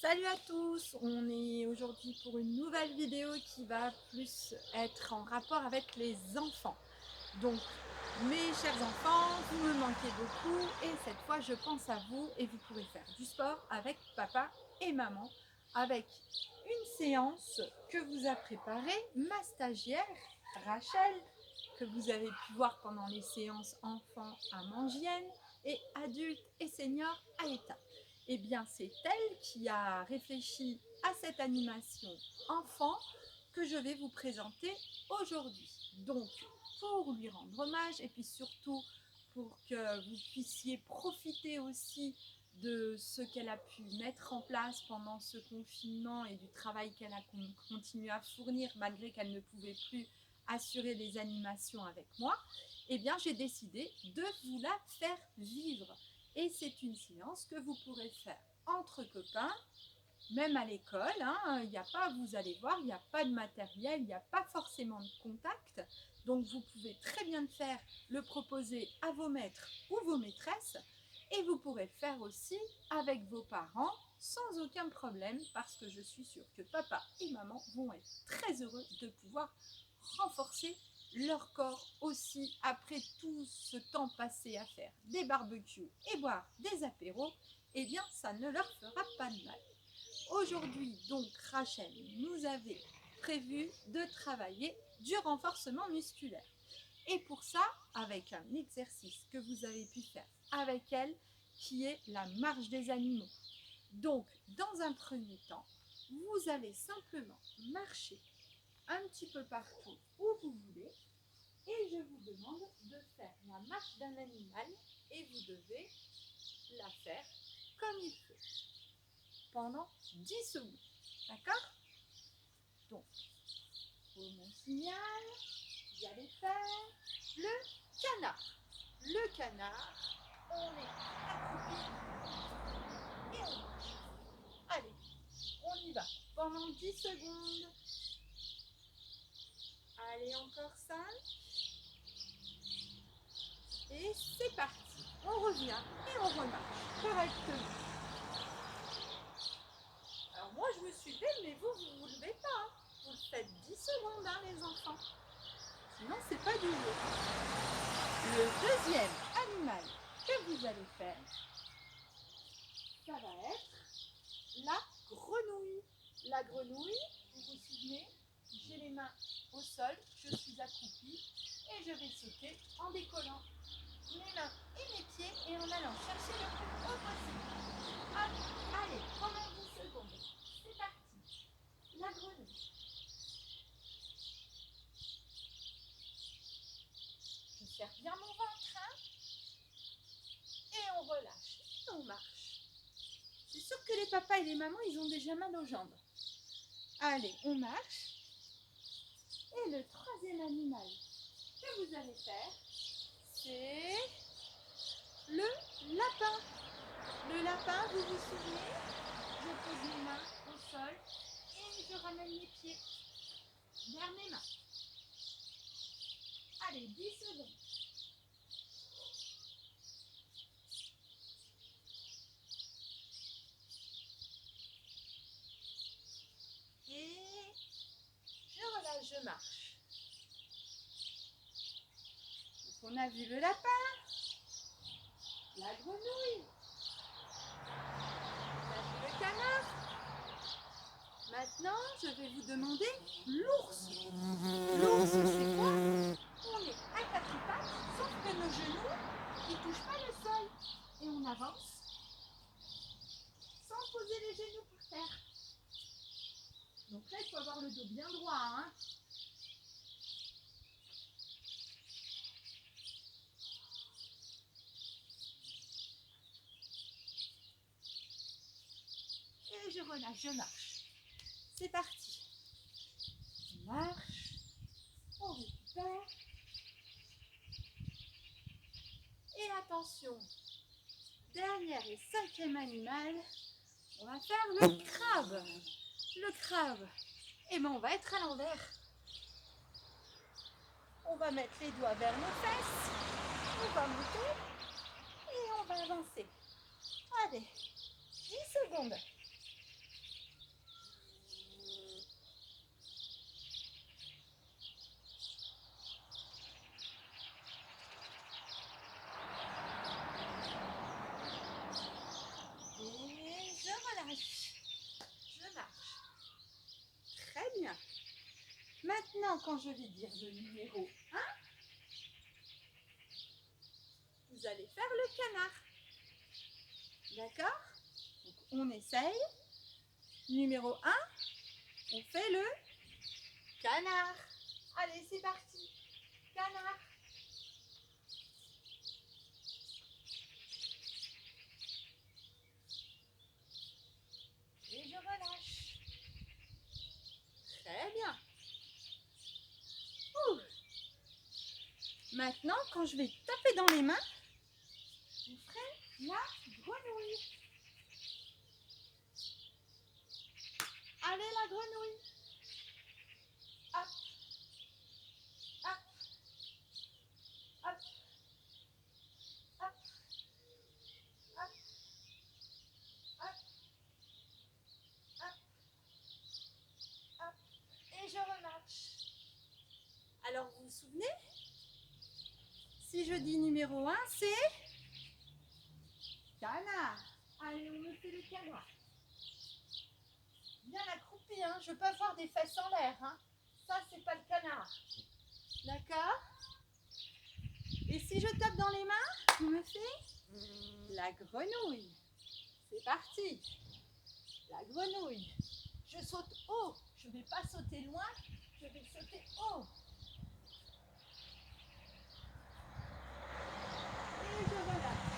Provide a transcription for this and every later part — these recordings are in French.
Salut à tous, on est aujourd'hui pour une nouvelle vidéo qui va plus être en rapport avec les enfants. Donc mes chers enfants, vous me manquez beaucoup et cette fois je pense à vous et vous pourrez faire du sport avec papa et maman avec une séance que vous a préparée ma stagiaire Rachel, que vous avez pu voir pendant les séances enfants à Mangienne et adultes et seniors à État. Eh bien, c'est elle qui a réfléchi à cette animation enfant que je vais vous présenter aujourd'hui. Donc, pour lui rendre hommage et puis surtout pour que vous puissiez profiter aussi de ce qu'elle a pu mettre en place pendant ce confinement et du travail qu'elle a continué à fournir malgré qu'elle ne pouvait plus assurer les animations avec moi, eh bien j'ai décidé de vous la faire vivre. Et c'est une séance que vous pourrez faire entre copains, même à l'école. Il n'y a pas, vous allez voir, il n'y a pas de matériel, il n'y a pas forcément de contact. Donc vous pouvez très bien le proposer à vos maîtres ou vos maîtresses. Et vous pourrez le faire aussi avec vos parents sans aucun problème parce que je suis sûre que papa et maman vont être très heureux de pouvoir renforcer leur corps aussi après tout ce temps passé à faire des barbecues et boire des apéros. Eh bien ça ne leur fera pas de mal. Aujourd'hui donc Rachel nous avait prévu de travailler du renforcement musculaire. Et pour ça, avec un exercice que vous avez pu faire avec elle, qui est la marche des animaux. Donc, dans un premier temps, vous allez simplement marcher un petit peu partout où vous voulez et je vous demande de faire la marche d'un animal et vous devez la faire comme il faut pendant 10 secondes. D'accord? Donc, pour mon signal, vous allez faire le canard. Le canard, on est accroupi et on marche. Allez, on y va pendant 10 secondes. Allez, encore 5. Et c'est parti. On revient et on remarche correctement. Alors moi, je me suis levée, mais vous, vous ne vous levez pas. Vous le faites 10 secondes, les enfants. Sinon, c'est pas du jeu. Le deuxième animal que vous allez faire, ça va être la grenouille. La grenouille, vous vous souvenez, j'ai les mains au sol, je suis accroupie et je vais sauter en décollant mes mains et mes pieds et en allant chercher le plus haut possible. Hop, allez, pendant 10 secondes. C'est parti. La grenouille. Je serre bien mon ventre, et on relâche. Et on marche. C'est sûr que les papas et les mamans, ils ont déjà mal aux jambes. Allez, on marche. Et le troisième animal que vous allez faire, c'est le lapin. Le lapin, vous vous souvenez, je pose mes mains au sol et je ramène mes pieds vers mes mains. Allez, 10 secondes. Et je relâche, je marche. Donc on a vu le lapin, la grenouille, on a vu le canard. Maintenant, je vais vous demander l'ours. L'ours, c'est quoi? On est à quatre pattes, sauf que nos genoux, ils ne touchent pas le sol. Et on avance sans poser les genoux par terre. Donc là, il faut avoir le dos bien droit. Et je relâche, je marche. C'est parti. On marche, on récupère. Et attention, dernier et cinquième animal, on va faire le crabe. Le crabe, eh bien on va être à l'envers. On va mettre les doigts vers nos fesses, on va monter et on va avancer. Allez, 10 secondes. Maintenant, quand je vais dire le numéro 1, vous allez faire le canard. D'accord? Donc, on essaye. Numéro 1, on fait le canard. Allez, c'est parti. Canard. Et je relâche. Très bien. Ouh. Maintenant, quand je vais taper dans les mains, vous ferez la grenouille. Allez, la grenouille. Hop. Hop. Hop. Hop. Hop. Hop. Hop. Hop. Et je relâche. Alors, vous vous souvenez? Si je dis numéro 1, c'est canard. Allez, on me fait le canard. Bien accroupi, hein. Je peux avoir des fesses en l'air. Hein. Ça, c'est pas le canard. D'accord? Et si je tape dans les mains, on me fait la grenouille. C'est parti. La grenouille. Je saute haut. Je ne vais pas sauter loin. Je vais sauter haut. Et je relâche.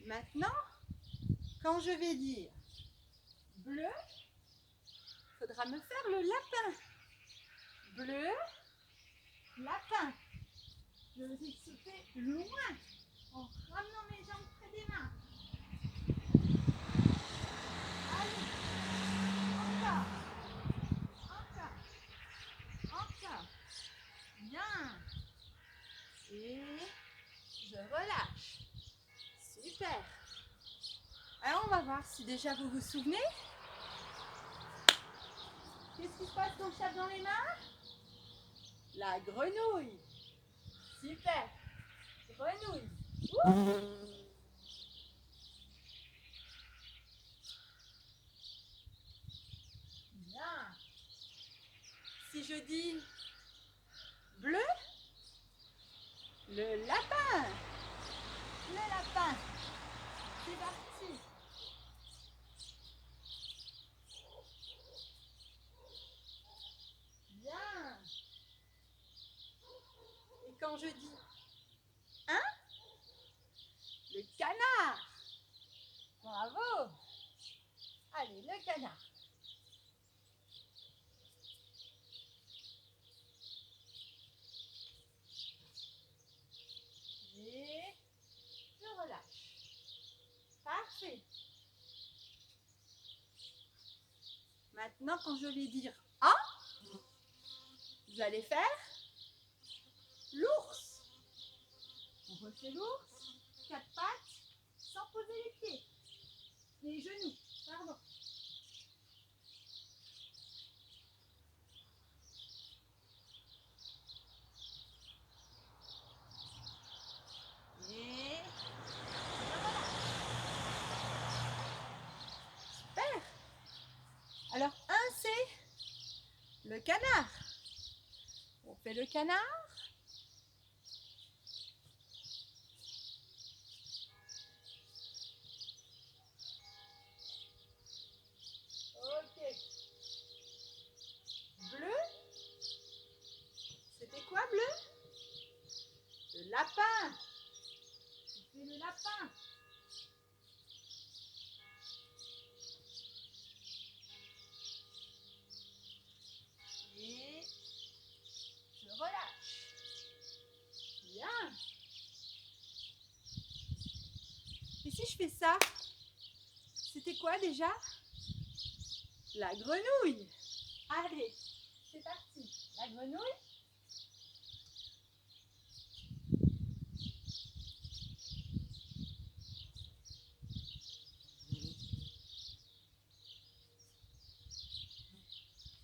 Maintenant, quand je vais dire bleu, il faudra me faire le lapin. Bleu, lapin. Je vais sauter loin en ramenant mes jambes près des mains. Allez, encore, encore, encore. Bien. Et je relâche. Super. Alors on va voir si déjà vous vous souvenez. Qu'est-ce qui se passe quand je tape dans les mains? La grenouille. Super. Grenouille. Bien. Si je dis bleu, le lapin. Le lapin. C'est parti. Bien. Et quand je dis le canard. Bravo. Allez, le canard. Et je relâche. Parfait. Maintenant, quand je vais dire A, vous allez faire l'ours. On refait l'ours, 4 pattes, sans poser les pieds. Les genoux, pardon. Et voilà. Super. Alors, un, c'est le canard. On fait le canard. Ok. Bleu. C'était quoi, bleu? Le lapin. On fait le lapin. Et je relâche. Bien. Et si je fais ça, c'était quoi déjà? La grenouille. Allez, c'est parti. La grenouille.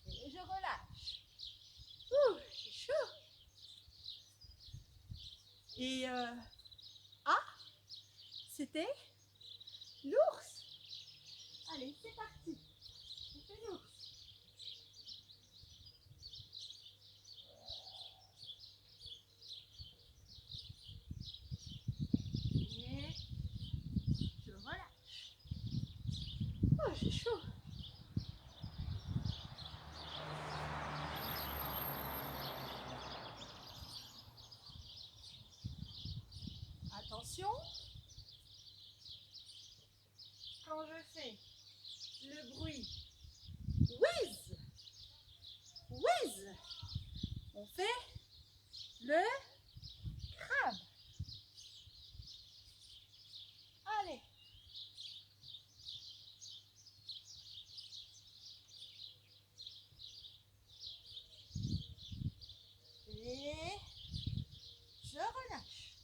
Et je relâche. Ouh, c'est chaud. Et ah, c'était l'ours. Allez, c'est parti. On fait l'ours. Et je relâche. Oh, j'ai chaud. Attention. Quand je fais le bruit whiz, whiz, on fait le crabe. Allez. Et je relâche.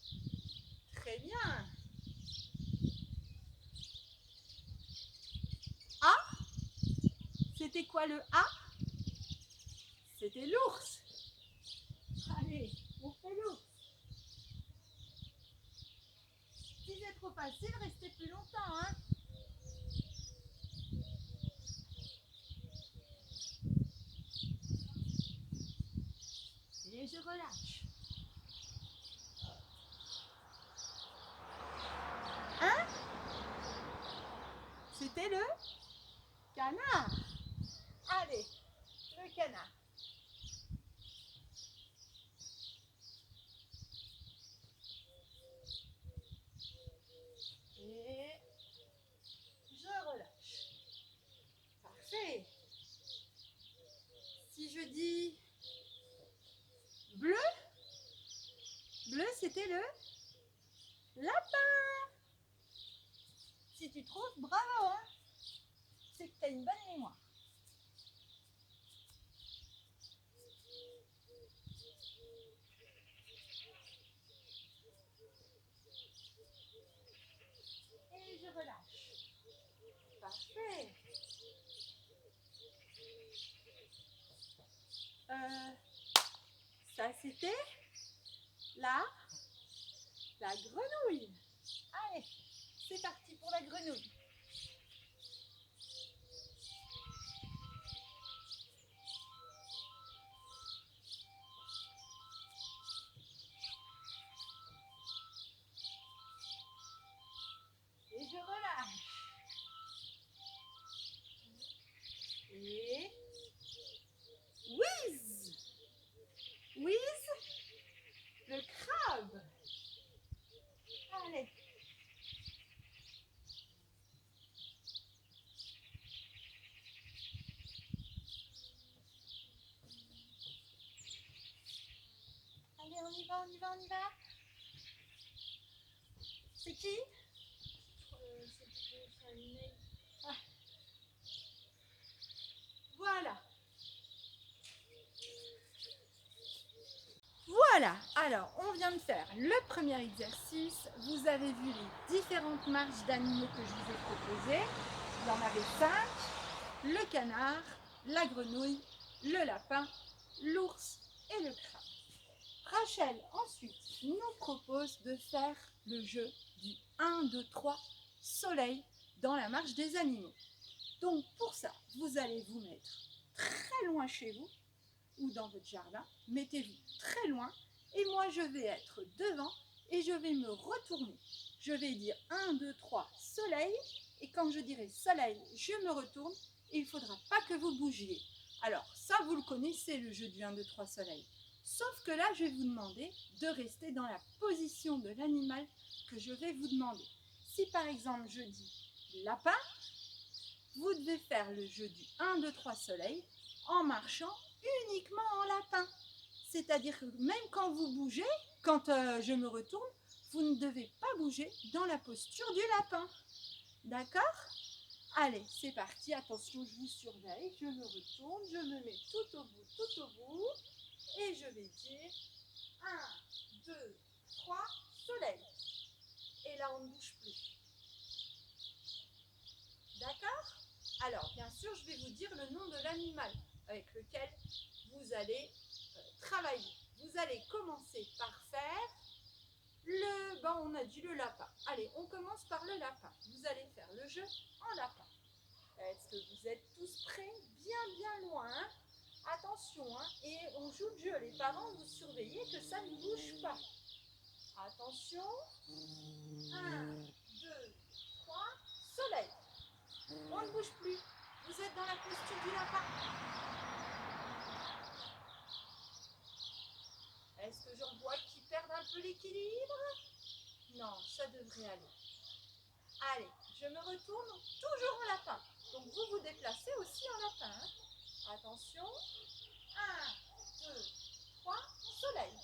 Très bien. A. C'était quoi le A? C'était l'ours. Allez, on fait l'ours. Si c'est trop facile, restez plus longtemps, hein. Et je relâche. Hein? C'était le canard. Allez, le canard. Et je relâche. Parfait. Si je dis bleu, bleu c'était le lapin. Si tu trouves, bravo, hein. C'est que tu as une bonne mémoire. Et je relâche. Parfait. Ça c'était la grenouille. Allez, c'est parti pour la grenouille. Et je relâche. Et whiz, whiz, le crabe. Allez. Allez, on y va, on y va, on y va. C'est qui? Ah. Voilà. Voilà, alors on vient de faire le premier exercice. Vous avez vu les différentes marches d'animaux que je vous ai proposées. Il y en avait 5. Le canard, la grenouille, le lapin, l'ours et le crabe. Rachel ensuite nous propose de faire le jeu du 1, 2, 3 soleil dans la marche des animaux. Donc pour ça, vous allez vous mettre très loin chez vous ou dans votre jardin, mettez-vous très loin et moi je vais être devant et je vais me retourner. Je vais dire 1, 2, 3 soleil et quand je dirai soleil, je me retourne et il ne faudra pas que vous bougiez. Alors ça vous le connaissez le jeu du 1, 2, 3 soleil. Sauf que là je vais vous demander de rester dans la position de l'animal que je vais vous demander. Si par exemple je dis lapin, vous devez faire le jeu du 1, 2, 3 soleil en marchant uniquement en lapin. C'est-à-dire que même quand vous bougez, quand je me retourne, vous ne devez pas bouger dans la posture du lapin. D'accord? Allez, c'est parti. Attention, je vous surveille. Je me retourne, je me mets tout au bout. Et je vais dire 1, 2, 3, soleil. Et là, on ne bouge plus. D'accord? Alors, bien sûr, je vais vous dire le nom de l'animal avec lequel vous allez travailler. Vous allez commencer par faire on a dit le lapin. Allez, on commence par le lapin. Vous allez faire le jeu en lapin. Est-ce que vous êtes tous prêts? Bien loin, hein? Attention, hein? Et on joue le jeu. Les parents, vous surveillez que ça ne bouge pas. Attention. 1, 2, 3, soleil. On ne bouge plus. Vous êtes dans la posture du lapin. Est-ce que j'en vois qui perdent un peu l'équilibre? Non, ça devrait aller. Allez, je me retourne toujours en lapin. Donc vous vous déplacez aussi en lapin. Hein? Attention. 1, 2, 3, soleil.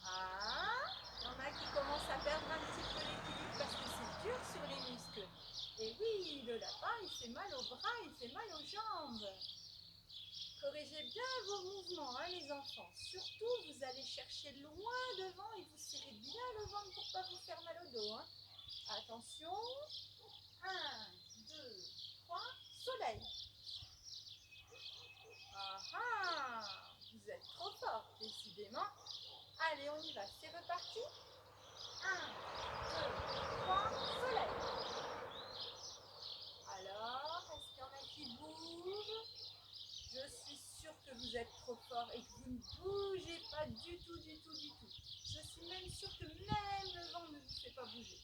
Ah, il y en a qui commencent à perdre un petit peu l'équilibre parce que c'est dur sur les muscles. Et oui, le lapin, il fait mal aux bras, il fait mal aux jambes. Corrigez bien vos mouvements, hein, les enfants. Surtout, vous allez chercher loin devant et vous serrez bien le ventre pour ne pas vous faire mal au dos. Hein. Attention. 1, 2, 3, soleil. Ah ah, vous êtes trop fort, décidément. Allez, on y va, c'est reparti. 1, 2, 3, soleil. Alors, est-ce qu'il y en a qui bougent? Je suis sûre que vous êtes trop fort et que vous ne bougez pas du tout. Je suis même sûre que même le vent ne vous fait pas bouger.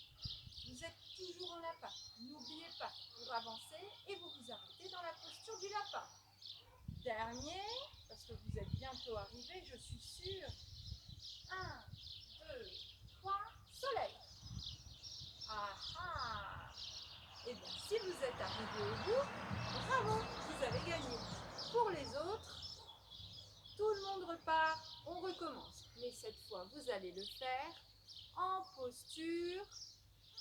Vous êtes toujours en lapin. N'oubliez pas, pour avancer et vous vous arrêtez dans la posture du lapin. Dernier, parce que vous êtes bientôt arrivé, je suis sûre. 1, 2, 3, soleil. Ah ah. Eh bien, si vous êtes arrivé au bout, bravo, vous avez gagné. Pour les autres, tout le monde repart, on recommence. Mais cette fois, vous allez le faire en posture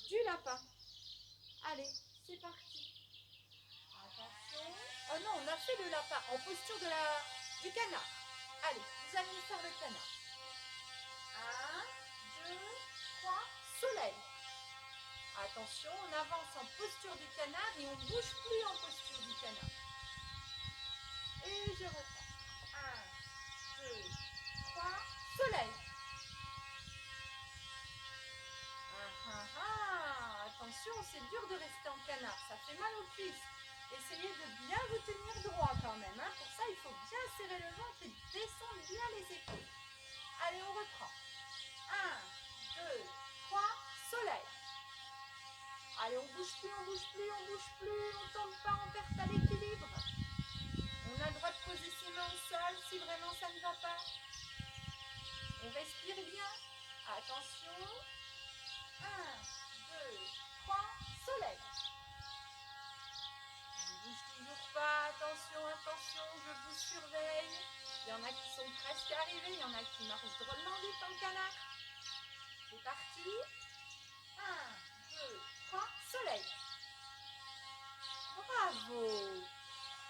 du lapin. Allez, c'est parti. Attention. Oh non, on a fait le lapin en posture du canard. Allez, vous allez me faire le canard. 1, 2, 3, soleil. Attention, on avance en posture du canard et on ne bouge plus en posture du canard. Et je reprends. 1, 2, 3, soleil. Attention, c'est dur de rester en canard, ça fait mal aux cuisses. Essayez de bien vous tenir droit quand même. Hein. Pour ça, il faut bien serrer le ventre et descendre bien les épaules. Allez, on reprend. 1, 2, 3, soleil. Allez, on bouge plus, on ne tombe pas, on perd pas l'équilibre. On a le droit de poser ses mains au sol si vraiment ça ne va pas. On respire bien. Attention. 1, 2, 3, soleil. On ne bouge toujours pas. Attention, je vous surveille. Il y en a qui sont presque arrivés, il y en a qui marchent drôlement vite en canard. C'est parti. 1, 2, 3, soleil. Bravo.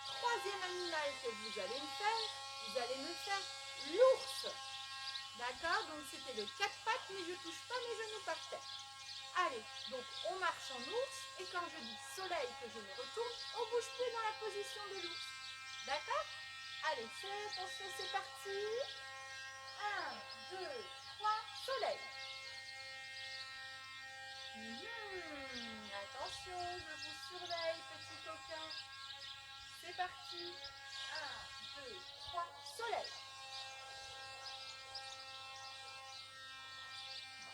Troisième animal que vous allez me faire l'ours. D'accord? Donc c'était le 4 pattes, mais je ne touche pas mes genoux par terre. Allez, donc on marche en ours, et quand je dis soleil que je me retourne, on ne bouge plus dans la position de l'ours. D'accord? Allez, attention, c'est parti. 1, 2, 3, soleil. Attention, je vous surveille, petit coquin. C'est parti. 1, 2, 3, soleil.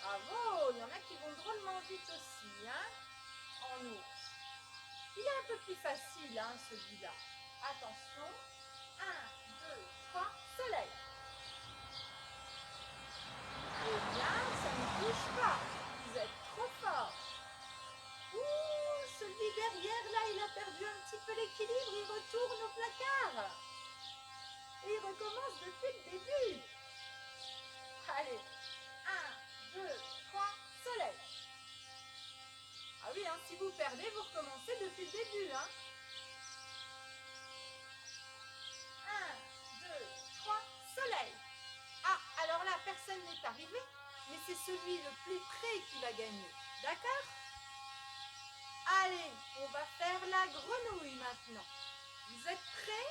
Bravo, il y en a qui vont drôlement vite aussi, hein, en ours. Il est un peu plus facile, hein, celui-là. Attention. 1, 2, 3, soleil. Eh bien, ça ne bouge pas. Vous êtes trop fort. Ouh, celui derrière, là, il a perdu un petit peu l'équilibre. Il retourne au placard. Et il recommence depuis le début. Allez. 1, 2, 3, soleil. Ah oui, hein, si vous perdez, vous recommencez depuis le début. Hein. 1, 2, 3, soleil. Ah, alors là, personne n'est arrivé, mais c'est celui le plus près qui va gagner. D'accord? Allez, on va faire la grenouille maintenant. Vous êtes prêts?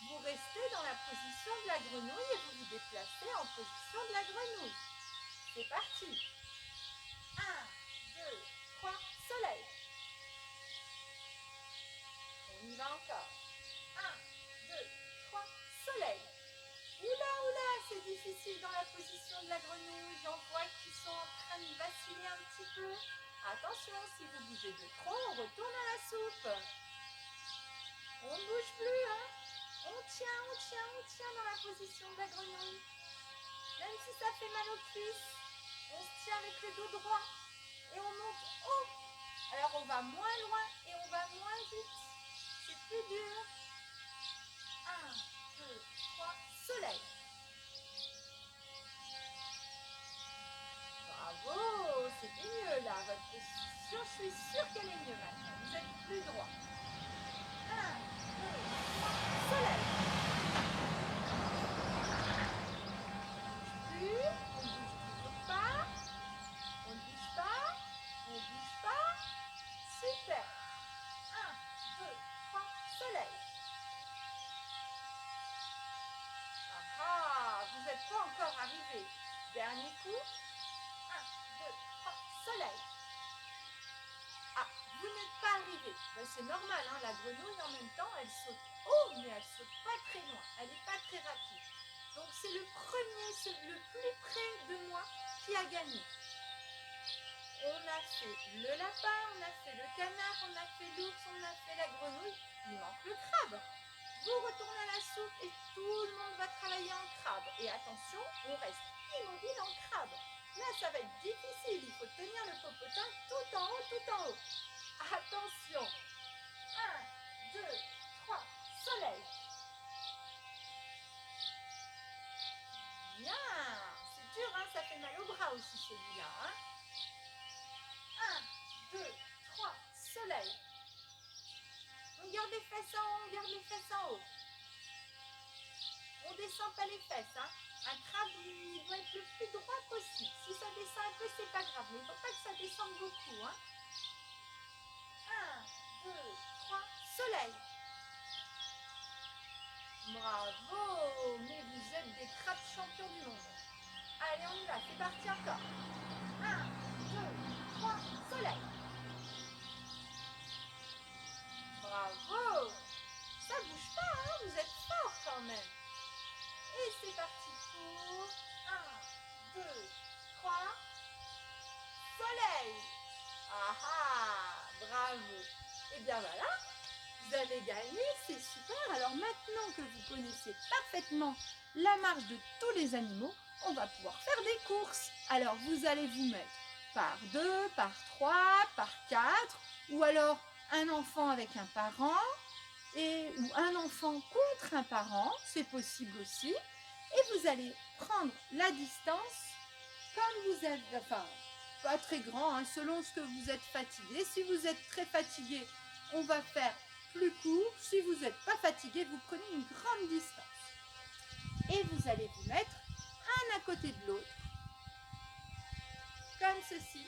Vous restez dans la position de la grenouille et vous vous déplacez en position de la grenouille. C'est parti. 1, 2, 3, soleil. filer un petit peu. Attention, si vous bougez de trop, on retourne à la soupe. On ne bouge plus, hein. On tient dans la position de la grenouille. Même si ça fait mal aux cuisses, on se tient avec le dos droit et on monte haut. Alors on va moins loin et on va moins vite. C'est plus dur. 1, 2, 3, soleil. Bravo, c'était mieux là. Votre position, je suis sûre qu'elle est mieux maintenant. Vous êtes plus droit. 1, 2, 3, soleil. On ne bouge toujours pas. On ne bouge pas. On ne bouge pas. Super. 1, 2, 3, soleil. Ah, vous n'êtes pas encore arrivé. Dernier coup. 1, 2, 3, soleil. Ah, vous n'êtes pas arrivé. Ben, c'est normal, hein, la grenouille en même temps, elle saute haut, mais elle saute pas très loin. Elle n'est pas très rapide. Donc c'est le premier, le plus près de moi qui a gagné. On a fait le lapin, on a fait le canard, on a fait l'ours, on a fait la grenouille. Il manque le crabe. Vous retournez à la soupe et tout le monde va travailler en crabe. Et attention, on reste immobile en crabe. Là, ça va être difficile. Il faut tenir le popotin tout en haut, tout en haut. Attention. 1, 2, 3, soleil. Bien. C'est dur, hein, ça fait mal au bras aussi celui-là. Hein. 1, 2, 3, soleil. On garde les fesses en haut, on garde les fesses en haut. On ne descend pas les fesses. Hein. Un crabe, il doit être le plus droit possible. Si ça descend un peu, c'est pas grave. Mais il ne faut pas que ça descende beaucoup. Hein. 1, 2, 3, soleil. Bravo. Mais vous êtes des crabes champions du monde. Allez, on y va. C'est parti encore. 1, 2, 3, soleil. Bravo. Ça bouge pas, hein. Vous êtes fort quand même. Et c'est parti pour 1, 2, 3, soleil. Ah ah, bravo. Et bien voilà, vous avez gagné, c'est super. Alors maintenant que vous connaissez parfaitement la marche de tous les animaux, on va pouvoir faire des courses. Alors vous allez vous mettre par 2, par 3, par 4, ou alors un enfant avec un parent, ou un enfant contre un parent, c'est possible aussi. Et vous allez prendre la distance comme vous êtes, enfin, pas très grand, hein, selon ce que vous êtes fatigué. Si vous êtes très fatigué, on va faire plus court. Si vous n'êtes pas fatigué, vous prenez une grande distance. Et vous allez vous mettre un à côté de l'autre, comme ceci.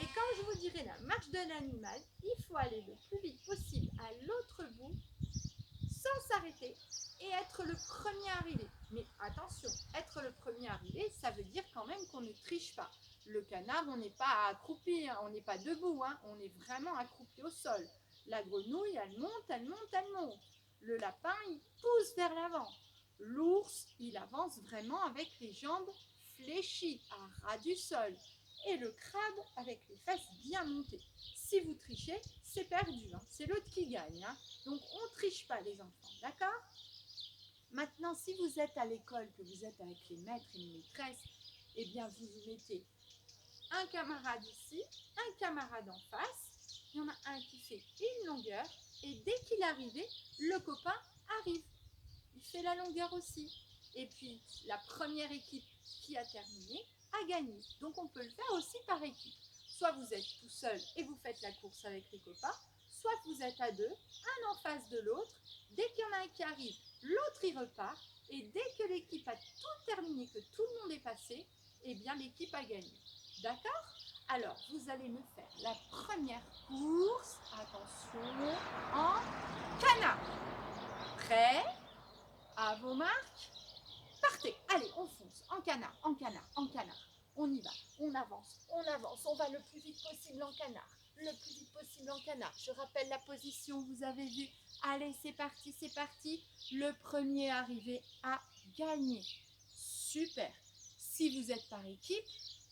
Et quand je vous dirai la marche de l'animal, il faut aller le plus vite possible à l'autre bout, sans s'arrêter, et être le premier arrivé. Mais attention, être le premier arrivé, ça veut dire quand même qu'on ne triche pas. Le canard, on n'est pas accroupi, hein, on n'est pas debout, hein, on est vraiment accroupi au sol. La grenouille, elle monte, elle monte, elle monte. Le lapin, il pousse vers l'avant. L'ours, il avance vraiment avec les jambes fléchies, à ras du sol. Et le crabe avec les fesses bien montées. Si vous trichez, c'est perdu, hein, c'est l'autre qui gagne. Hein. Donc on ne triche pas les enfants, d'accord? Maintenant, si vous êtes à l'école, que vous êtes avec les maîtres et les maîtresses, eh bien vous vous mettez un camarade ici, un camarade en face. Il y en a un qui fait une longueur et dès qu'il est arrivé, le copain arrive. Il fait la longueur aussi. Et puis la première équipe qui a terminé a gagné. Donc on peut le faire aussi par équipe. Soit vous êtes tout seul et vous faites la course avec les copains, soit vous êtes à deux, un en face de l'autre. Dès qu'il y en a un qui arrive, l'autre y repart. Et dès que l'équipe a tout terminé, que tout le monde est passé, eh bien l'équipe a gagné. D'accord? Alors, vous allez me faire la première course, attention, en canard. Prêt? À vos marques? Partez, allez, on fonce, en canard, en canard, en canard. On y va, on avance, on va le plus vite possible en canard. Le plus vite possible en canard. Je rappelle la position, vous avez vu. Allez, c'est parti, c'est parti. Le premier arrivé a gagné. Super. Si vous êtes par équipe,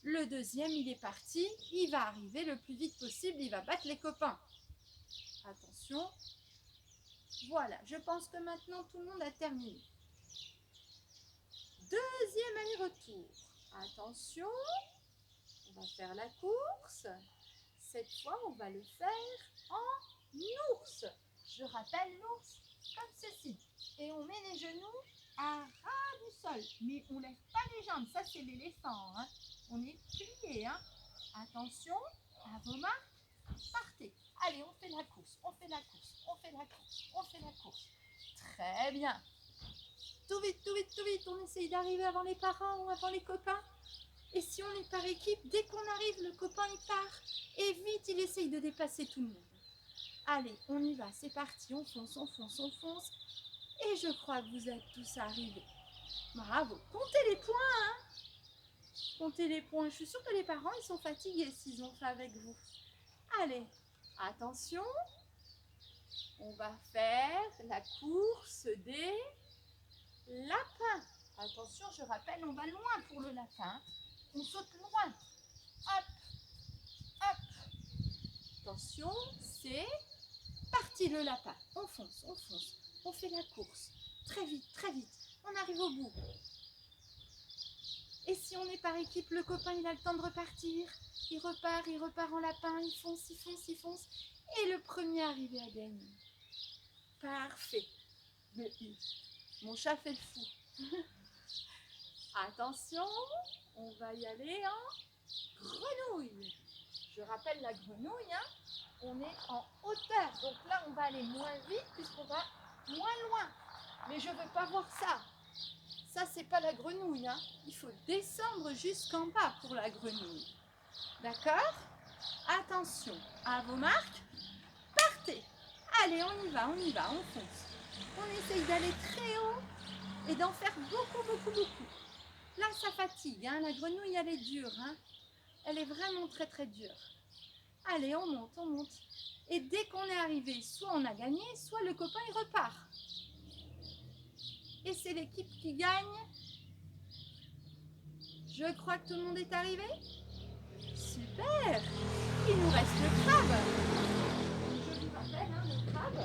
Le deuxième, il est parti. Il va arriver le plus vite possible. Il va battre les copains. Attention. Voilà, je pense que maintenant tout le monde a terminé. Deuxième aller-retour. Attention. On va faire la course. Cette fois, on va le faire en ours. Je rappelle l'ours comme ceci. Et on met les genoux à ras du sol. Mais on ne lève pas les jambes. Ça, c'est l'éléphant. Hein. On est plié. Hein. Attention, à vos marques, partez. Allez, on fait la course. On fait la course. On fait la course. On fait la course. Très bien. Tout vite, tout vite, tout vite. On essaye d'arriver avant les parents ou avant les copains. Et si on est par équipe, dès qu'on arrive, le copain il part. Et vite, il essaye de dépasser tout le monde. Allez, on y va, c'est parti, on fonce, on fonce, on fonce. Et je crois que vous êtes tous arrivés. Bravo, comptez les points, hein. Comptez les points. Je suis sûre que les parents, ils sont fatigués s'ils ont fait avec vous. Allez, attention. On va faire la course des lapins. Attention, je rappelle, on va loin pour le lapin. On saute loin. Hop, hop. Attention, c'est parti le lapin. On fonce, on fonce. On fait la course. Très vite, très vite. On arrive au bout. Et si on est par équipe, le copain, il a le temps de repartir. Il repart en lapin. Il fonce, il fonce, il fonce. Et le premier arrivé à gagner. Parfait. Mon chat fait le fou. Attention, on va y aller en grenouille. Je rappelle la grenouille, hein, on est en hauteur. Donc là, on va aller moins vite puisqu'on va moins loin. Mais je ne veux pas voir ça. Ça, c'est pas la grenouille. Hein. Il faut descendre jusqu'en bas pour la grenouille. D'accord? Attention, à vos marques, partez. Allez, on y va, on fonce. On essaye d'aller très haut et d'en faire beaucoup, beaucoup, beaucoup. Là, ça fatigue, hein. La grenouille, elle est dure. Hein. Elle est vraiment très, très dure. Allez, on monte, on monte. Et dès qu'on est arrivé, soit on a gagné, soit le copain, il repart. Et c'est l'équipe qui gagne. Je crois que tout le monde est arrivé. Super. Il nous reste le crabe. Je vous rappelle, hein, le crabe.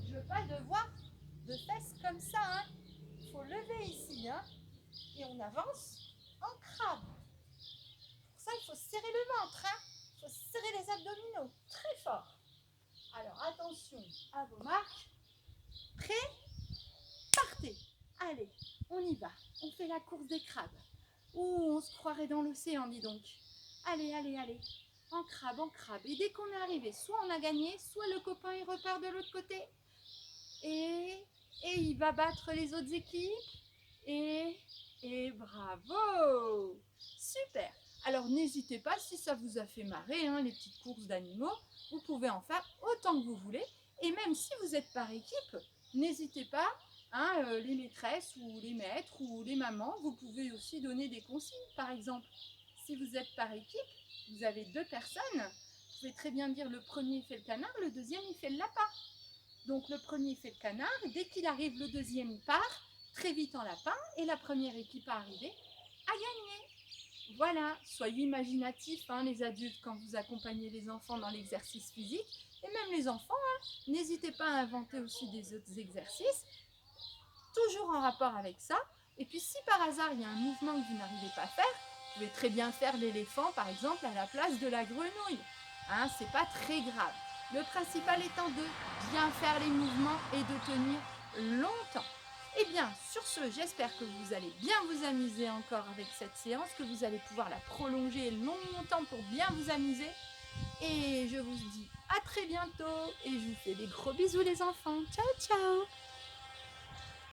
Je ne veux pas de voir de fesses comme ça. Hein. Il faut lever ici. Hein. Et on avance en crabe. Pour ça, il faut serrer le ventre. Hein. Il faut serrer les abdominaux très fort. Alors, attention à vos marques. Prêts? Partez. Allez, on y va. On fait la course des crabes. Ouh, on se croirait dans l'océan, dis donc. Allez, allez, allez. En crabe, en crabe. Et dès qu'on est arrivé, soit on a gagné, soit le copain, il repart de l'autre côté. Et il va battre les autres équipes. Et bravo! Super! Alors n'hésitez pas, si ça vous a fait marrer, hein, les petites courses d'animaux, vous pouvez en faire autant que vous voulez. Et même si vous êtes par équipe, n'hésitez pas, hein, les maîtresses ou les maîtres ou les mamans, vous pouvez aussi donner des consignes. Par exemple, si vous êtes par équipe, vous avez 2 personnes, vous pouvez très bien dire le premier fait le canard, le deuxième il fait le lapin. Donc le premier fait le canard, dès qu'il arrive, le deuxième il part très vite en lapin et la première équipe à arriver a gagné. Voilà, soyez imaginatifs, hein, les adultes, quand vous accompagnez les enfants dans l'exercice physique, et même les enfants, hein, n'hésitez pas à inventer aussi des autres exercices, toujours en rapport avec ça. Et puis si par hasard il y a un mouvement que vous n'arrivez pas à faire, vous pouvez très bien faire l'éléphant par exemple à la place de la grenouille. Hein, c'est pas très grave. Le principal étant de bien faire les mouvements et de tenir longtemps. Eh bien, sur ce, j'espère que vous allez bien vous amuser encore avec cette séance, que vous allez pouvoir la prolonger longtemps pour bien vous amuser. Et je vous dis à très bientôt et je vous fais des gros bisous les enfants. Ciao, ciao!